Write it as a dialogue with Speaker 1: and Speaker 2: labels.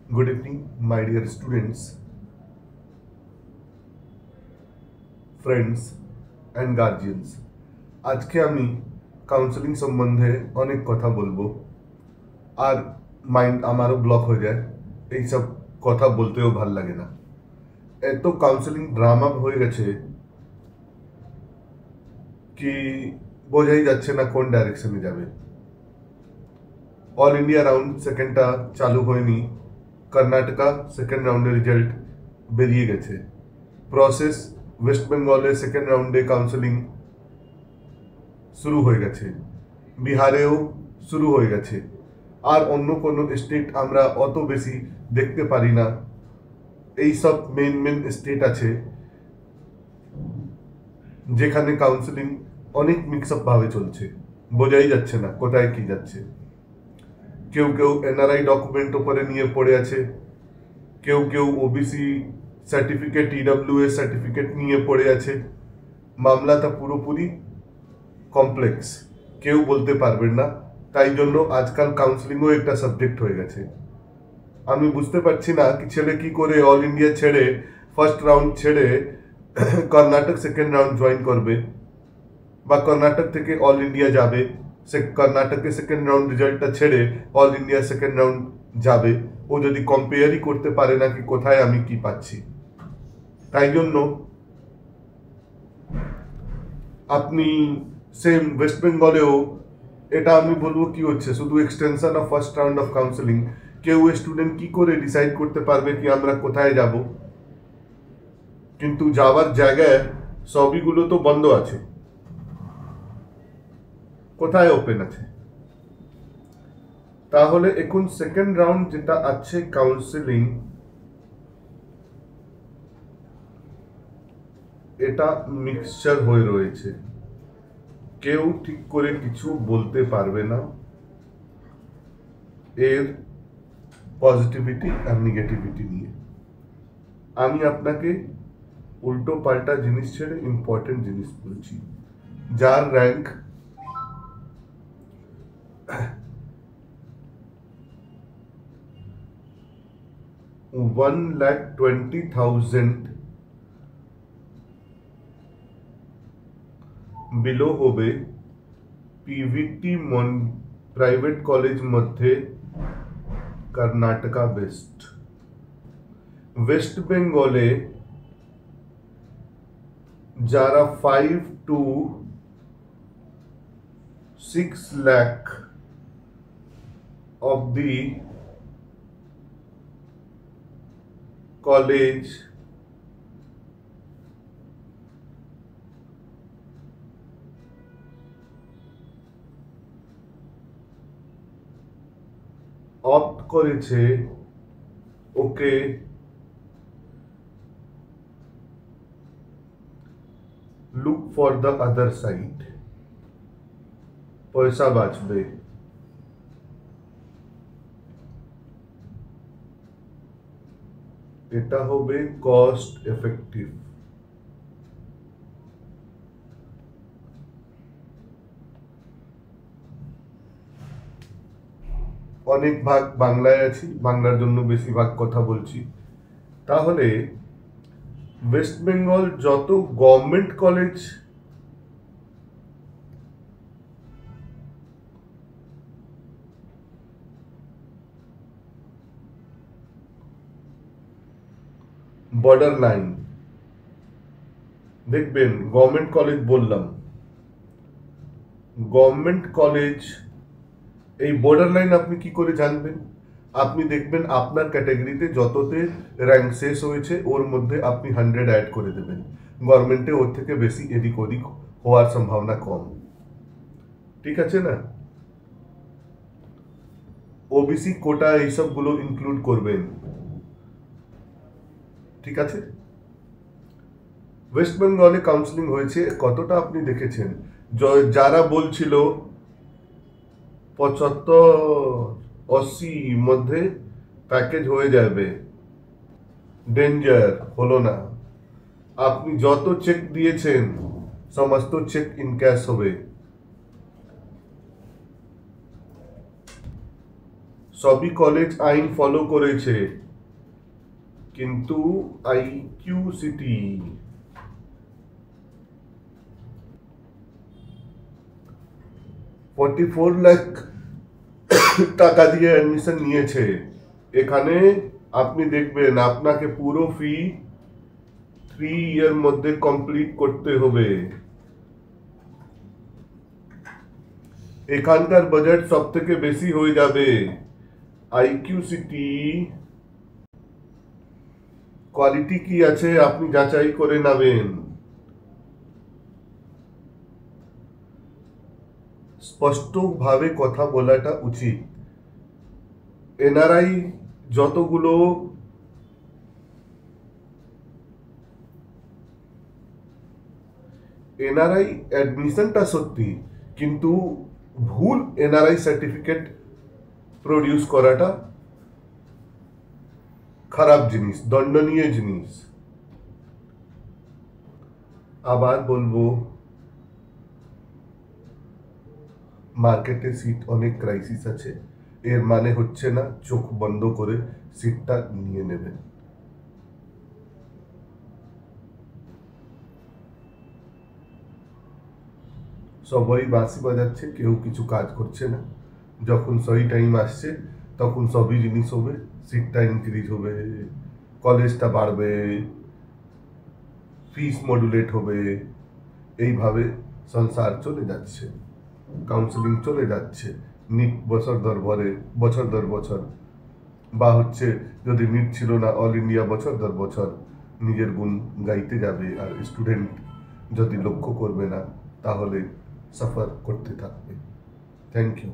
Speaker 1: Good evening, my dear students, friends and guardians. আজকে আমি counselling সম্বন্ধে অনেক কথা বলবো আর মাইন্ড আমারও ব্লক হয়ে যায় এইসব কথা বলতেও ভাল লাগে না এত কাউন্সেলিং ড্রামা হয়ে গেছে কি বোঝাই যাচ্ছে না কোন ডাইরেকশনে যাবে অল ইন্ডিয়া রাউন্ড সেকেন্ডটা চালু হয়নি কর্ণাটকা সেকেন্ড রাউন্ডের রেজাল্ট বেরিয়ে গেছে প্রসেস ওয়েস্ট বেঙ্গলের সেকেন্ড রাউন্ডে কাউন্সেলিং শুরু হয়ে গেছে বিহারেও শুরু হয়ে গেছে আর অন্য কোনো স্টেট আমরা অত বেশি দেখতে পারি না এই সব মেন স্টেট আছে যেখানে কাউন্সেলিং অনেক মিক্স আপ ভাবে চলছে বোঝাই যাচ্ছে না কোথায় কি যাচ্ছে কেউ কেউ এনআরআই ডকুমেন্ট উপরে নিয়ে পড়ে আছে কেউ কেউ ওবিসি সার্টিফিকেট ইডব্লিউএস সার্টিফিকেট নিয়ে পড়ে আছে মামলাটা পুরোপুরি কমপ্লেক্স কেউ বলতে পারবেন না তাই জন্য আজকাল কাউন্সেলিংও একটা সাবজেক্ট হয়ে গেছে আমি বুঝতে পারছি না কি ছেলে কি করে অল ইন্ডিয়া ছেড়ে ফার্স্ট রাউন্ড ছেড়ে কর্ণাটক সেকেন্ড রাউন্ড জয়েন করবে বা কর্ণাটক থেকে অল ইন্ডিয়া যাবে সে কর্ণাটকের সেকেন্ড রাউন্ড রেজাল্টটা ছেড়ে অল ইন্ডিয়া সেকেন্ড রাউন্ড যাবে ও যদি কম্পেয়ারই করতে পারে না কি কোথায় আমি কি পাচ্ছি তাই জন্য আপনি সেম ওয়েস্ট বেঙ্গলেও এটা আমি বলবো কি হচ্ছে শুধু extension of first round of counselling কেউ স্টুডেন্ট কি করে ডিসাইড করতে পারবে কি আমরা কোথায় যাব কিন্তু যাওয়ার জায়গায় সবইগুলো তো বন্ধ আছে কোথায় ওপেন আছে তাহলে এখন সেকেন্ড রাউন্ড যেটা আছে কাউন্সেলিং এটা মিক্সচার হয়ে রয়েছে কেউ ঠিক করে কিছু বলতে পারবে না এর পজিটিভিটি আর নেগেটিভিটি নিয়ে আমি আপনাকে উল্টো পাল্টা জিনিস ছেড়ে ইম্পর্টেন্ট জিনিস বলছি যার র্যাঙ্ক 1,20,000 বিলো হবে পিভিটি প্রাইভেট কলেজ মধ্যে কর্ণাটকা বেস্ট ওয়েস্ট বেঙ্গলে যারা 5 to 6 lakh of the college opt করেছে ওকে look for the other side পয়সা বাঁচবে এটা হবে কস্ট এফেক্টিভ অনেক ভাগ বাংলায় আছি বাংলার জন্য বেশিরভাগ কথা বলছি তাহলে ওয়েস্ট বেঙ্গল যত গভর্নমেন্ট কলেজ বর্ডার লাইন দেখবেন গভর্নমেন্ট কলেজ বললাম গভর্নমেন্ট কলেজ এই বর্ডার লাইন আপনি কি করে জানবেন আপনি দেখবেন আপনার ক্যাটাগরিতে যততে র্যাঙ্ক শেষ হয়েছে ওর মধ্যে আপনি 100 অ্যাড করে দেবেন গভর্নমেন্টে ওর থেকে বেশি এদিক ওদিক হওয়ার সম্ভাবনা কম ঠিক আছে না ওবিসি কোটা এইসবগুলো ইনক্লুড করবেন ঠিক আছে ওয়েস্ট বেঙ্গলে কাউন্সেলিং হয়েছে কতটা আপনি দেখেছেন যারা বলছিল 75-80 মধ্যে প্যাকেজ হয়ে যাবে ডেঞ্জার হলো না আপনি যত চেক দিয়েছেন সমস্ত চেক ইনক্যাশ হবে সবই কলেজ আইন ফলো করেছে, কিন্তু আইকিউ সিটি 44 লাখ টাকা দিয়ে অ্যাডমিশন নিয়েছে। এখানে আপনি দেখবেন আপনাকে পুরো ফি 3 ইয়ার মধ্যে কমপ্লিট করতে হবে। এখানকার বাজেট সব থেকে বেশি হয়ে যাবে। আইকিউ সিটি কোয়ালিটি কি আছে আপনি যাচাই করে নেবেন। স্পষ্টভাবে কথা বলাটা উচিত। এনআরআই যতগুলো এনআরআই অ্যাডমিশনটা সত্যি, কিন্তু ভুল এনআরআই সার্টিফিকেট প্রডিউস করাটা খারাপ জিনিস, দণ্ডনীয় জিনিস। আবার বলবো, মার্কেটে সিট অনেক ক্রাইসিস আছে, এর মানে হচ্ছে না চোখ বন্ধ করে সিটটা নিয়ে নেবেন। সবাই বাঁশি বাজাচ্ছে, কেউ কিছু কাজ করছে না। যখন সহি টাইম আসছে তখন সবই জিনিস হবে, সিটটা ইনক্রিজ হবে, কলেজটা বাড়বে, ফিস মডুলেট হবে, এইভাবে সংসার চলে যাচ্ছে। কাউন্সেলিং চলে যাচ্ছে, নিট বছর দর বছর, বা হচ্ছে যদি নিট ছিল না, অল ইন্ডিয়া বছর দর বছর নিজের গুণ গাইতে যাবে, আর স্টুডেন্ট যদি লক্ষ্য করবে না তাহলে সাফার করতে থাকবে। Thank you.